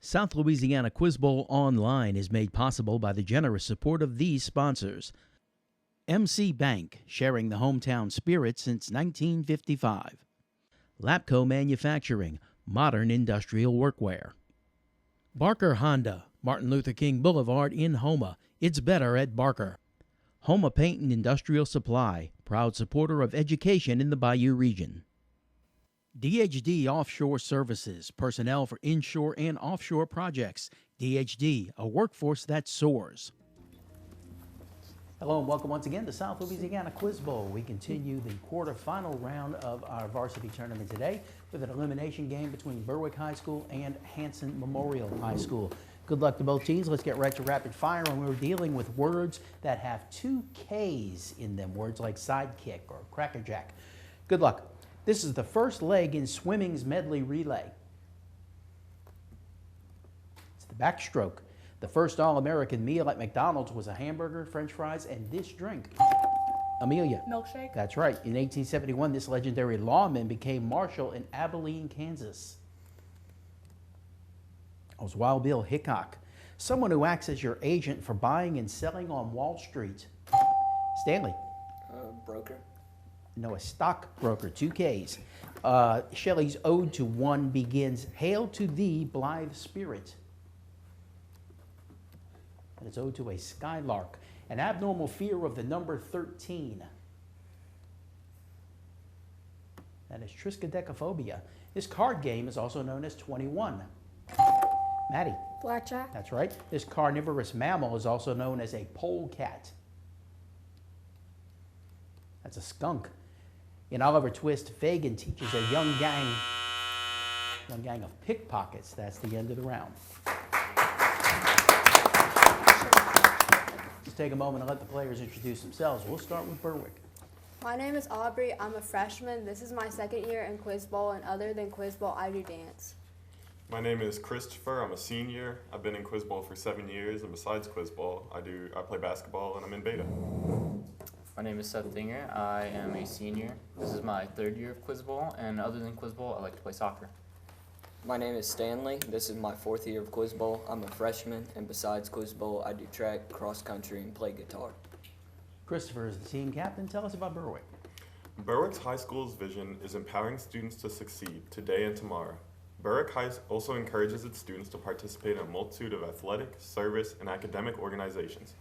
South Louisiana Quiz Bowl Online is made possible by the generous support of these sponsors. MC Bank, sharing the hometown spirit since 1955. Lapco Manufacturing, modern industrial workwear. Barker Honda, Martin Luther King Boulevard in Houma. It's better at Barker. Houma Paint and Industrial Supply, proud supporter of education in the Bayou region. DHD Offshore Services, personnel for inshore and offshore projects. DHD, a workforce that soars. Hello and welcome once again to South Louisiana Quiz Bowl. We continue the quarterfinal round of our varsity tournament today with an elimination game between Berwick High School and Hanson Memorial High School. Good luck to both teams. Let's get right to rapid fire, and we're dealing with words that have two K's in them, words like sidekick or crackerjack. Good luck. This is the first leg in swimming's medley relay. It's the backstroke. The first All-American meal at McDonald's was a hamburger, french fries, and this drink. Amelia. Milkshake. That's right. In 1871, this legendary lawman became marshal in Abilene, Kansas. It was Wild Bill Hickok. Someone who acts as your agent for buying and selling on Wall Street. Stanley. Broker. No, a stockbroker, two Ks. Shelley's Ode to One begins, Hail to thee, blithe spirit. And it's ode to a skylark. An abnormal fear of the number 13. That is triskaidekaphobia. This card game is also known as 21. Maddie. Blackjack. That's right. This carnivorous mammal is also known as a polecat. That's a skunk. In Oliver Twist, Fagin teaches a young gang of pickpockets. That's the end of the round. Let's take a moment and let the players introduce themselves. We'll start with Berwick. My name is Aubrey. I'm a freshman. This is my second year in Quiz Bowl, and other than Quiz Bowl, I do dance. My name is Christopher. I'm a senior. I've been in Quiz Bowl for 7 years, and besides Quiz Bowl, I play basketball and I'm in beta. My name is Seth Dinger. I am a senior. This is my third year of Quiz Bowl, and other than Quiz Bowl, I like to play soccer. My name is Stanley. This is my fourth year of Quiz Bowl. I'm a freshman, and besides Quiz Bowl, I do track, cross country, and play guitar. Christopher is the team captain. Tell us about Berwick. Berwick's high school's vision is empowering students to succeed today and tomorrow. Berwick High also encourages its students to participate in a multitude of athletic, service, and academic organizations.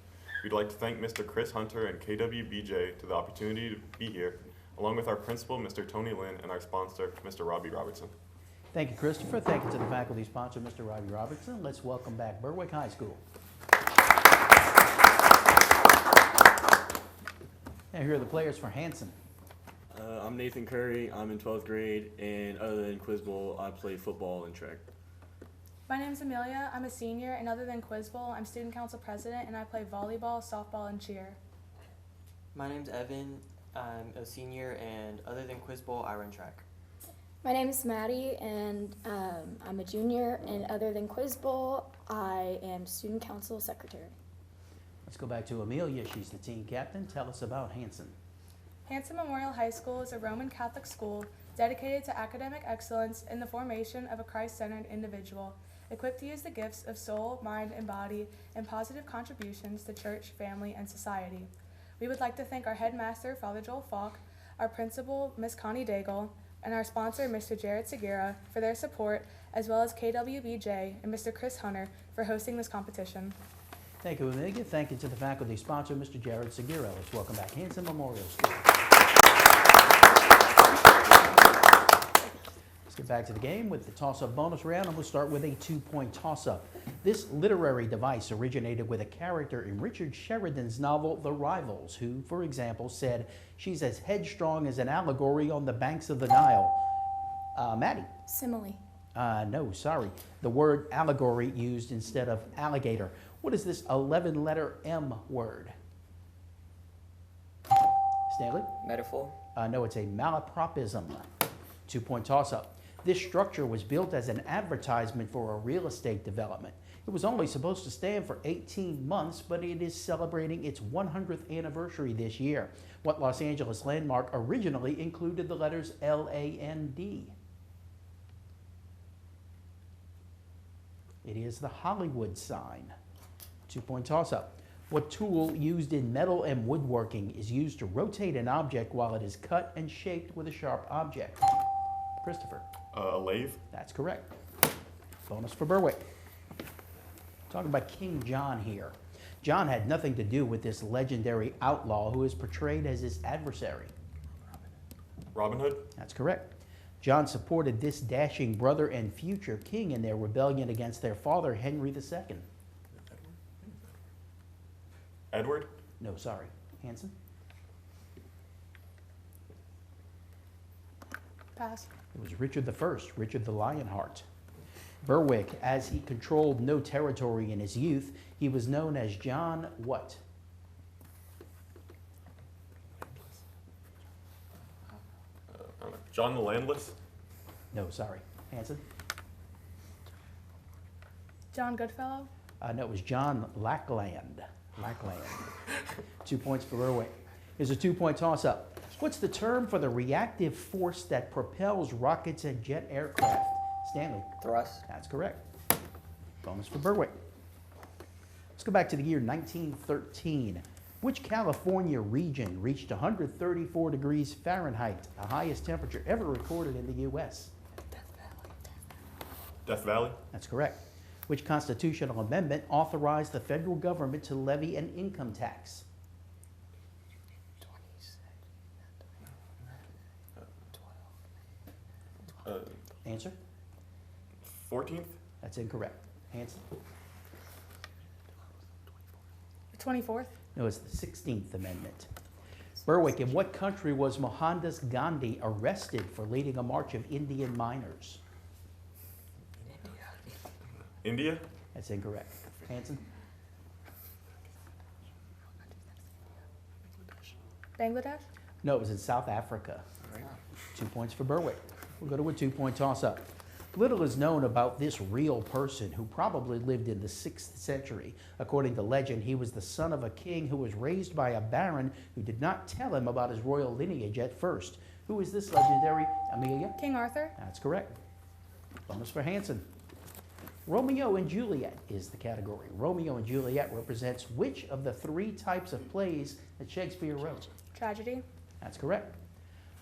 We'd like to thank Mr. Chris Hunter and KWBJ to the opportunity to be here, along with our principal, Mr. Tony Lynn, and our sponsor, Mr. Robbie Robertson. Thank you, Christopher. Thank you to the faculty sponsor, Mr. Robbie Robertson. Let's welcome back Berwick High School. And here are the players for Hanson. I'm Nathan Curry. I'm in 12th grade, and other than Quiz Bowl, I play football and track. My name's Amelia. I'm a senior, and other than Quiz Bowl, I'm student council president, and I play volleyball, softball, and cheer. My name's Evan. I'm a senior, and other than Quiz Bowl, I run track. My name is Maddie, and I'm a junior, and other than Quiz Bowl, I am student council secretary. Let's go back to Amelia. She's the team captain. Tell us about Hanson. Hanson Memorial High School is a Roman Catholic school dedicated to academic excellence and the formation of a Christ-centered individual, equipped to use the gifts of soul, mind, and body in positive contributions to church, family, and society. We would like to thank our headmaster, Father Joel Falk, our principal, Miss Connie Daigle, and our sponsor, Mr. Jared Segura, for their support, as well as KWBJ and Mr. Chris Hunter for hosting this competition. Thank you, Amelia. Thank you to the faculty sponsor, Mr. Jared Segura. Let's welcome back Hanson Memorial School. Let's get back to the game with the toss-up bonus round, and we'll start with a 2-point toss-up. This literary device originated with a character in Richard Sheridan's novel, The Rivals, who, for example, said, she's as headstrong as an allegory on the banks of the Nile. Maddie? Simile. No, sorry. The word allegory used instead of alligator. What is this 11-letter M word? Stanley? Metaphor. No, it's a malapropism. 2-point toss-up. This structure was built as an advertisement for a real estate development. It was only supposed to stand for 18 months, but it is celebrating its 100th anniversary this year. What Los Angeles landmark originally included the letters L-A-N-D? It is the Hollywood sign. 2-point toss-up. What tool used in metal and woodworking is used to rotate an object while it is cut and shaped with a sharp object? Christopher. A lathe. That's correct. Bonus for Berwick. Talking about King John here. John had nothing to do with this legendary outlaw who is portrayed as his adversary. Robin Hood. That's correct. John supported this dashing brother and future king in their rebellion against their father, Henry II. Edward. No, sorry. Hanson? Pass. It was Richard I, Richard the Lionheart. Berwick, as he controlled no territory in his youth, he was known as John what? I don't know. John the Landless. No, sorry. Hanson? John Goodfellow. No, it was John Lackland. Lackland. 2 points for Berwick. Here's a 2-point toss-up. What's the term for the reactive force that propels rockets and jet aircraft? Stanley. Thrust. That's correct. Bonus for Berwick. Let's go back to the year 1913. Which California region reached 134 degrees Fahrenheit, the highest temperature ever recorded in the U.S.? Death Valley. That's correct. Which constitutional amendment authorized the federal government to levy an income tax? Answer? 14th. That's incorrect. Hanson? 24th. No, it's the 16th Amendment. Berwick, in what country was Mohandas Gandhi arrested for leading a march of Indian miners? India. That's incorrect. Hanson? Bangladesh. No, it was in South Africa. 2 points for Berwick. We'll go to a 2-point toss-up. Little is known about this real person who probably lived in the 6th century. According to legend, he was the son of a king who was raised by a baron who did not tell him about his royal lineage at first. Who is this legendary? Amelia? King Arthur. That's correct. Bonus for Hanson. Romeo and Juliet is the category. Romeo and Juliet represents which of the 3 types of plays that Shakespeare wrote? Tragedy. That's correct.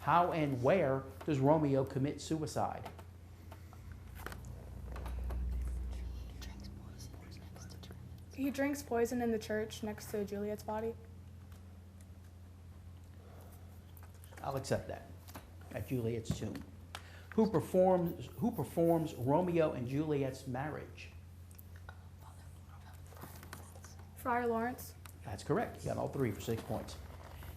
How and where does Romeo commit suicide? He drinks poison in the church next to Juliet's body. I'll accept that. At Juliet's tomb. Who performs Romeo and Juliet's marriage? Friar Lawrence. That's correct. You got all 3 for 6 points.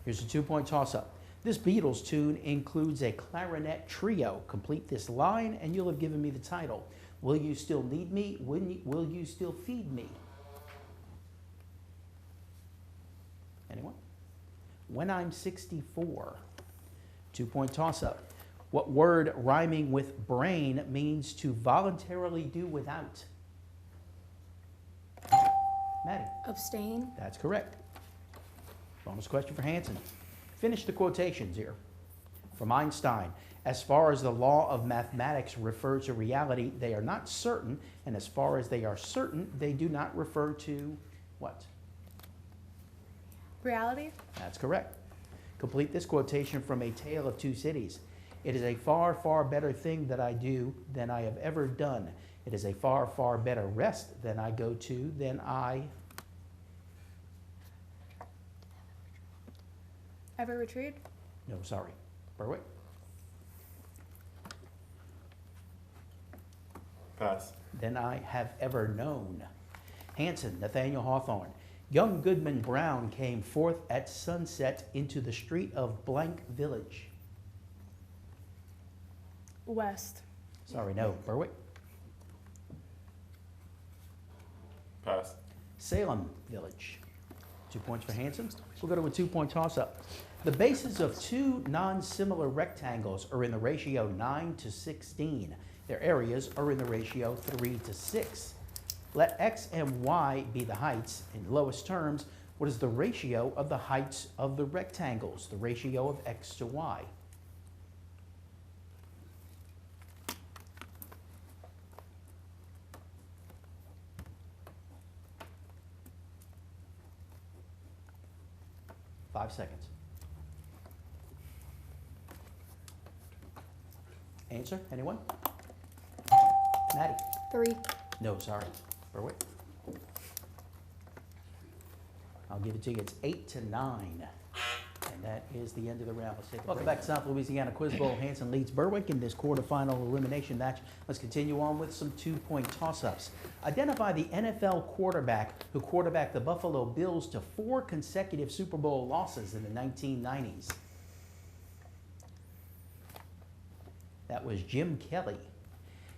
Here's a 2-point toss-up. This Beatles tune includes a clarinet trio. Complete this line and you'll have given me the title. Will you still need me? Will you still feed me? Anyone? When I'm 64. 2-point toss-up. What word rhyming with brain means to voluntarily do without? Maddie. Abstain. That's correct. Bonus question for Hanson. Finish the quotations here. From Einstein, as far as the law of mathematics refer to reality, they are not certain, and as far as they are certain, they do not refer to what? Reality. That's correct. Complete this quotation from A Tale of Two Cities. It is a far, far better thing that I do than I have ever done. It is a far, far better rest than I go to than I... Ever retrieved. No, sorry. Berwick? Pass. Than I have ever known. Hanson, Nathaniel Hawthorne. Young Goodman Brown came forth at sunset into the street of blank village. West. Sorry, no. Berwick? Pass. Salem Village. 2 points for Hanson. We'll go to a 2-point toss-up. The bases of 2 non-similar rectangles are in the ratio 9 to 16. Their areas are in the ratio 3 to 6. Let x and y be the heights. In lowest terms, what is the ratio of the heights of the rectangles? The ratio of x to y. 5 seconds. Answer, anyone? Maddie? 3. No, sorry. Berwick? I'll give it to you. It's 8-9. And that is the end of the round. Let's take a Welcome back to South Louisiana Quiz Bowl. Hanson leads Berwick in this quarterfinal elimination match. Let's continue on with some two-point toss-ups. Identify the NFL quarterback who quarterbacked the Buffalo Bills to 4 consecutive Super Bowl losses in the 1990s. That was Jim Kelly.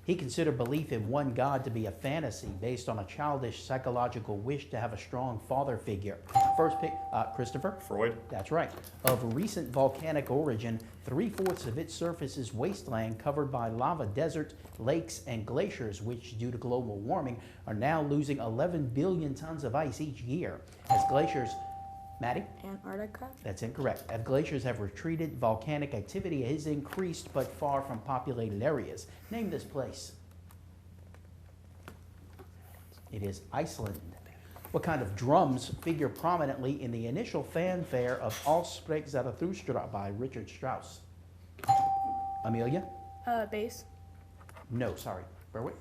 He considered belief in one God to be a fantasy based on a childish psychological wish to have a strong father figure. First pick, Christopher? Freud. That's right. Of recent volcanic origin, 3/4 of its surface is wasteland covered by lava desert, lakes, and glaciers, which, due to global warming, are now losing 11 billion tons of ice each year. As glaciers, Maddie? Antarctica. That's incorrect. As glaciers have retreated, volcanic activity has increased, but far from populated areas. Name this place. It is Iceland. What kind of drums figure prominently in the initial fanfare of All Sprech Zarathustra by Richard Strauss? Amelia? Bass. No, sorry. Berwick?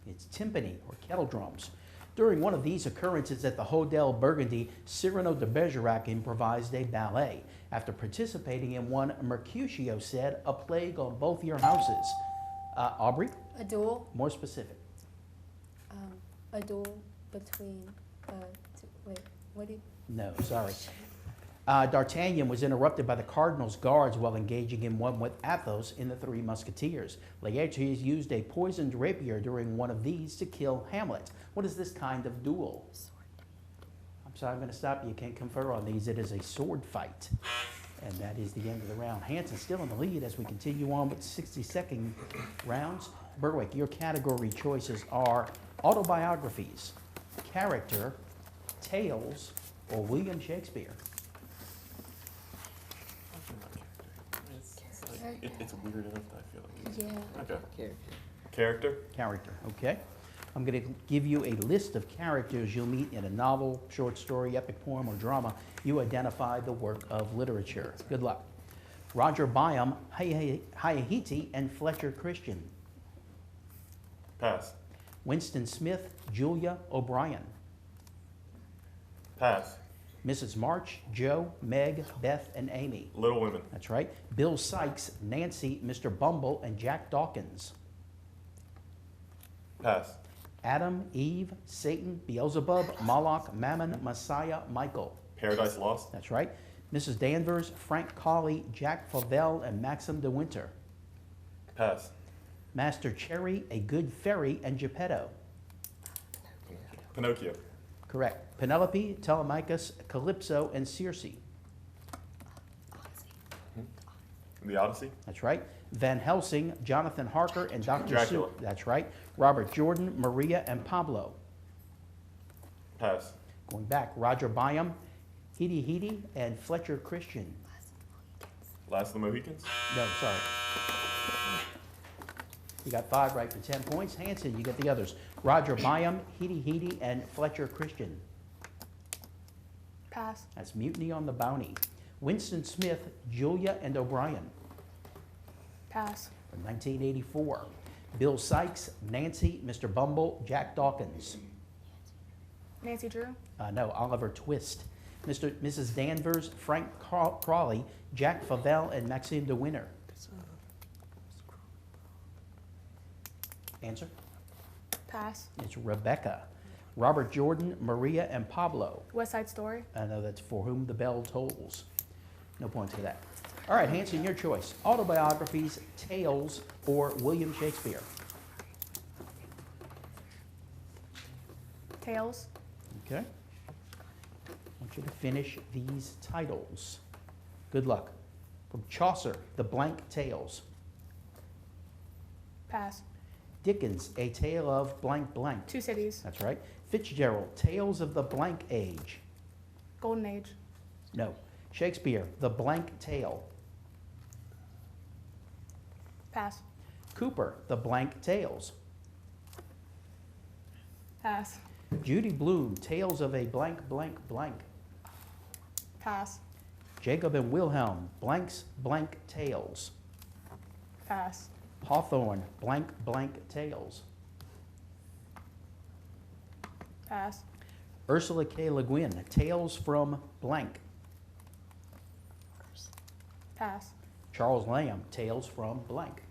It's timpani, or kettle drums. During one of these occurrences at the Hotel Burgundy, Cyrano de Bergerac improvised a ballet. After participating in one, Mercutio said, "A plague on both your houses." Aubrey? A duel. More specific. A duel between, wait, what do you? No, sorry. D'Artagnan was interrupted by the cardinal's guards while engaging in one with Athos in the Three Musketeers. Laertes used a poisoned rapier during one of these to kill Hamlet. What is this kind of duel? I'm sorry, I'm going to stop you. You can't confer on these. It is a sword fight. And that is the end of the round. Hanson still in the lead as we continue on with 60-second rounds. Berwick, your category choices are autobiographies, character, tales, or William Shakespeare. It's weird enough that I feel like it's... Yeah. Okay. Character? Character, okay. I'm going to give you a list of characters you'll meet in a novel, short story, epic poem, or drama. You identify the work of literature. Good luck. Roger Byam, Hayahiti, and Fletcher Christian. Pass. Winston Smith, Julia O'Brien. Pass. Mrs. March, Joe, Meg, Beth, and Amy. Little Women. That's right. Bill Sykes, Nancy, Mr. Bumble, and Jack Dawkins. Pass. Adam, Eve, Satan, Beelzebub, Moloch, Mammon, Messiah, Michael. Paradise Lost. That's right. Mrs. Danvers, Frank Colley, Jack Favell, and Maxim de Winter. Pass. Master Cherry, A Good Fairy, and Geppetto. Pinocchio. Correct. Penelope, Telemachus, Calypso, and Circe. The Odyssey. That's right. Van Helsing, Jonathan Harker, and Dr. Dracula. Seuss. That's right. Robert Jordan, Maria, and Pablo. Pass. Going back, Roger Byam, Hidi, and Fletcher Christian. Last of the Mohicans. No, sorry. You got 5 right for 10 points. Hanson, you get the others. Roger Byam, Hidi, and Fletcher Christian. Pass. That's Mutiny on the Bounty. Winston Smith, Julia, and O'Brien. Pass. From 1984. Bill Sykes, Nancy, Mr. Bumble, Jack Dawkins. Nancy Drew. No, Oliver Twist. Mrs. Danvers, Frank Crawley, Jack Favell, and Maxime de Winter. Answer? Pass. It's Rebecca. Robert Jordan, Maria, and Pablo. West Side Story. I know that's For Whom the Bell Tolls. No points for that. All right, Hanson, your choice. Autobiographies, tales, or William Shakespeare. Tales. Okay. I want you to finish these titles. Good luck. From Chaucer, The Blank Tales. Pass. Dickens, A Tale of Blank Blank. Two Cities. That's right. Fitzgerald, Tales of the Blank Age. Golden Age. No. Shakespeare, The Blank Tale. Pass. Cooper, The Blank Tales. Pass. Judy Blume, Tales of a Blank Blank Blank. Pass. Jacob and Wilhelm, blanks blank tales. Pass. Hawthorne, blank blank tales. Pass. Ursula K. Le Guin, tales from blank. Pass. Charles Lamb, tales from blank.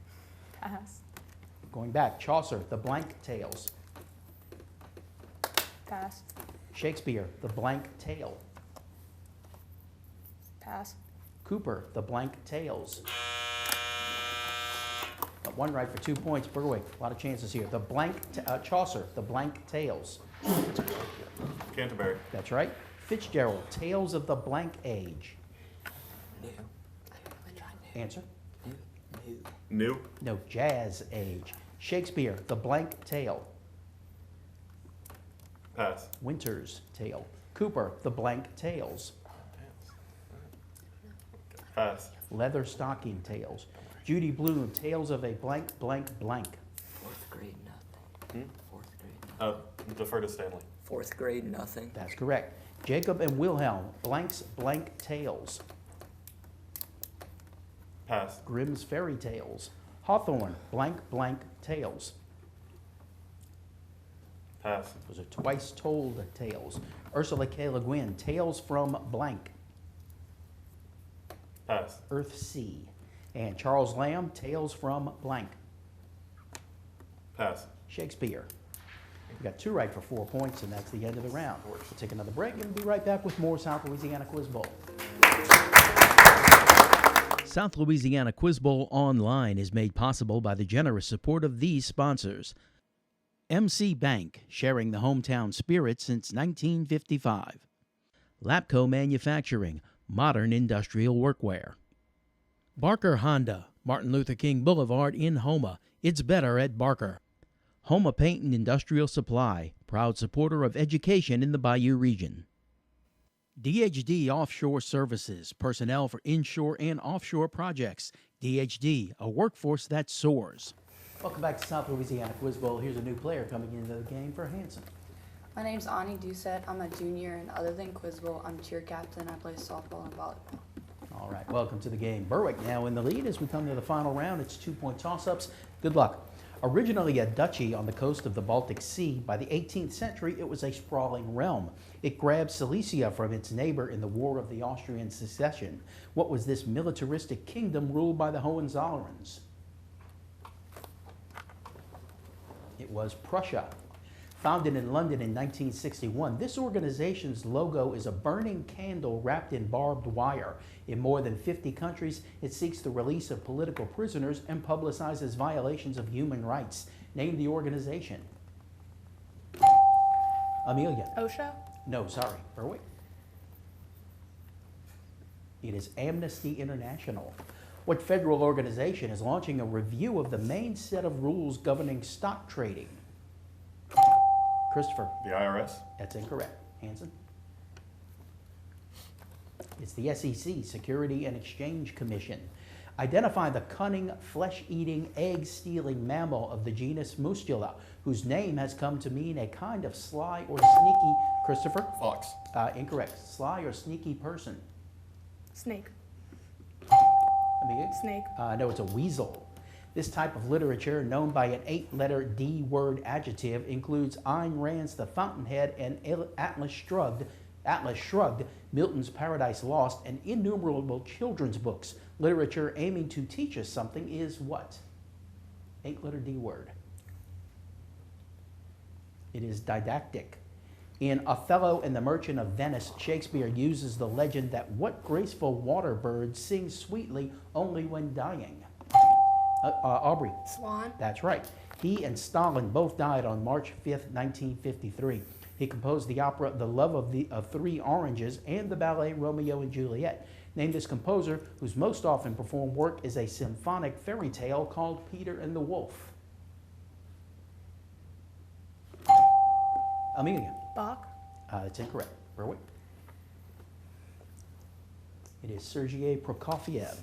Pass. Going back, Chaucer, the blank tales. Pass. Shakespeare, the blank tale. Pass. Cooper, the blank tales. Got one right for 2 points. Berwick, a lot of chances here. The blank, Chaucer, the blank tales. Canterbury. That's right. Fitzgerald, tales of the blank age. Answer? New. No, jazz age. Shakespeare, the blank tale. Pass. Winter's tale. Cooper, the blank tales. Pass. Leather stocking tales. Judy Blume, tales of a blank blank blank. Fourth grade, nothing. Fourth grade. Defer to Stanley. Fourth grade, nothing. That's correct. Jacob and Wilhelm, blanks blank tales. Pass. Grimm's fairy tales. Hawthorne, blank blank tales. Pass. Those are twice told tales. Ursula K. Le Guin, tales from blank. Pass. Earthsea. And Charles Lamb, tales from blank. Pass. Shakespeare. We got 2 right for 4 points, and that's the end of the round. We'll take another break and be right back with more South Louisiana Quiz Bowl. South Louisiana Quiz Bowl Online is made possible by the generous support of these sponsors. MC Bank, sharing the hometown spirit since 1955. Lapco Manufacturing, modern industrial workwear. Barker Honda, Martin Luther King Boulevard in Houma. It's better at Barker. Houma Paint and Industrial Supply, proud supporter of education in the Bayou region. DHD Offshore Services, personnel for inshore and offshore projects. DHD, a workforce that soars. Welcome back to South Louisiana Quiz Bowl. Here's a new player coming into the game for Hanson. My name's Ani Doucette. I'm a junior, and other than Quiz Bowl, I'm cheer captain. I play softball and volleyball. All right, welcome to the game. Berwick now in the lead as we come to the final round. It's 2-point toss-ups. Good luck. Originally a duchy on the coast of the Baltic Sea, by the 18th century it was a sprawling realm. It grabbed Silesia from its neighbor in the War of the Austrian Succession. What was this militaristic kingdom ruled by the Hohenzollerns? It was Prussia. Founded in London in 1961, this organization's logo is a burning candle wrapped in barbed wire. In more than 50 countries, it seeks the release of political prisoners and publicizes violations of human rights. Name the organization. Amelia. OSHA. No, sorry. Berwick. It is Amnesty International. What federal organization is launching a review of the main set of rules governing stock trading? Christopher. The IRS. That's incorrect. Hanson. It's the SEC, Security and Exchange Commission. Identify the cunning, flesh-eating, egg-stealing mammal of the genus Muscula, whose name has come to mean a kind of sly or sneaky... Christopher? Fox. Incorrect. Sly or sneaky person. Snake. Amelia? Snake. No, it's a weasel. This type of literature, known by an 8-letter D-word adjective, includes Ayn Rand's The Fountainhead and Atlas Shrugged, Milton's Paradise Lost, and innumerable children's books. Literature aiming to teach us something is what? 8-letter D-word. It is didactic. In Othello and the Merchant of Venice, Shakespeare uses the legend that what graceful water bird sings sweetly only when dying? Aubrey. Swan. That's right. He and Stalin both died on March 5th, 1953. He composed the opera The Love of Three Oranges and the ballet Romeo and Juliet. Name this composer, whose most often performed work is a symphonic fairy tale called Peter and the Wolf. Amelia. Bach. That's incorrect. Berwick. It is Sergei Prokofiev.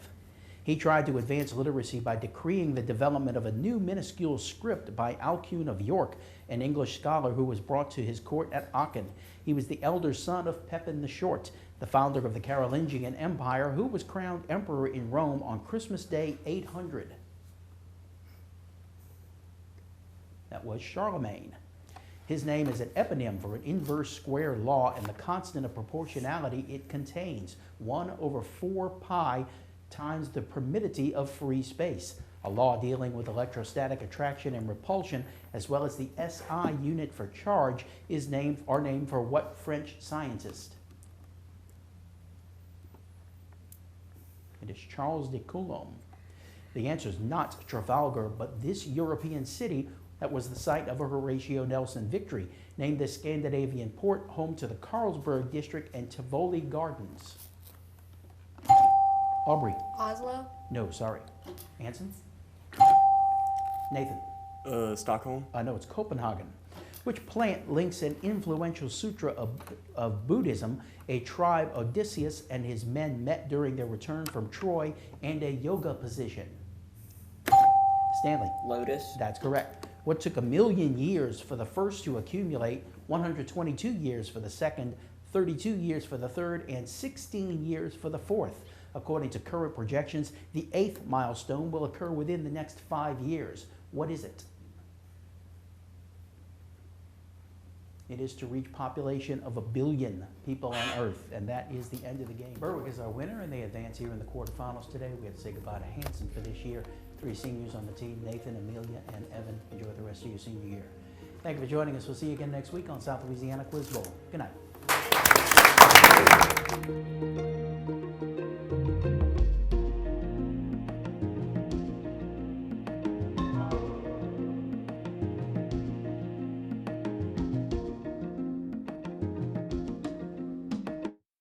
He tried to advance literacy by decreeing the development of a new minuscule script by Alcuin of York, an English scholar who was brought to his court at Aachen. He was the elder son of Pepin the Short, the founder of the Carolingian Empire, who was crowned emperor in Rome on Christmas Day 800. That was Charlemagne. His name is an eponym for an inverse square law and the constant of proportionality it contains, 1/4 pi times the permittity of free space, a law dealing with electrostatic attraction and repulsion, as well as the SI unit for charge, are named for what French scientist? It is Charles de Coulomb. The answer is not Trafalgar, but this European city that was the site of a Horatio Nelson victory, named the Scandinavian port, home to the Carlsberg district and Tivoli Gardens. Aubrey. Oslo? No, sorry. Hanson? Nathan? Stockholm. No, it's Copenhagen. Which plant links an influential sutra of Buddhism, a tribe Odysseus and his men met during their return from Troy, and a yoga position? Stanley? Lotus. That's correct. What took 1,000,000 years for the first to accumulate, 122 years for the second, 32 years for the third, and 16 years for the fourth? According to current projections, the 8th milestone will occur within the next 5 years. What is it? It is to reach population of 1 billion people on Earth, and that is the end of the game. Berwick is our winner, and they advance here in the quarterfinals today. We have to say goodbye to Hanson for this year. 3 seniors on the team, Nathan, Amelia, and Evan. Enjoy the rest of your senior year. Thank you for joining us. We'll see you again next week on South Louisiana Quiz Bowl. Good night.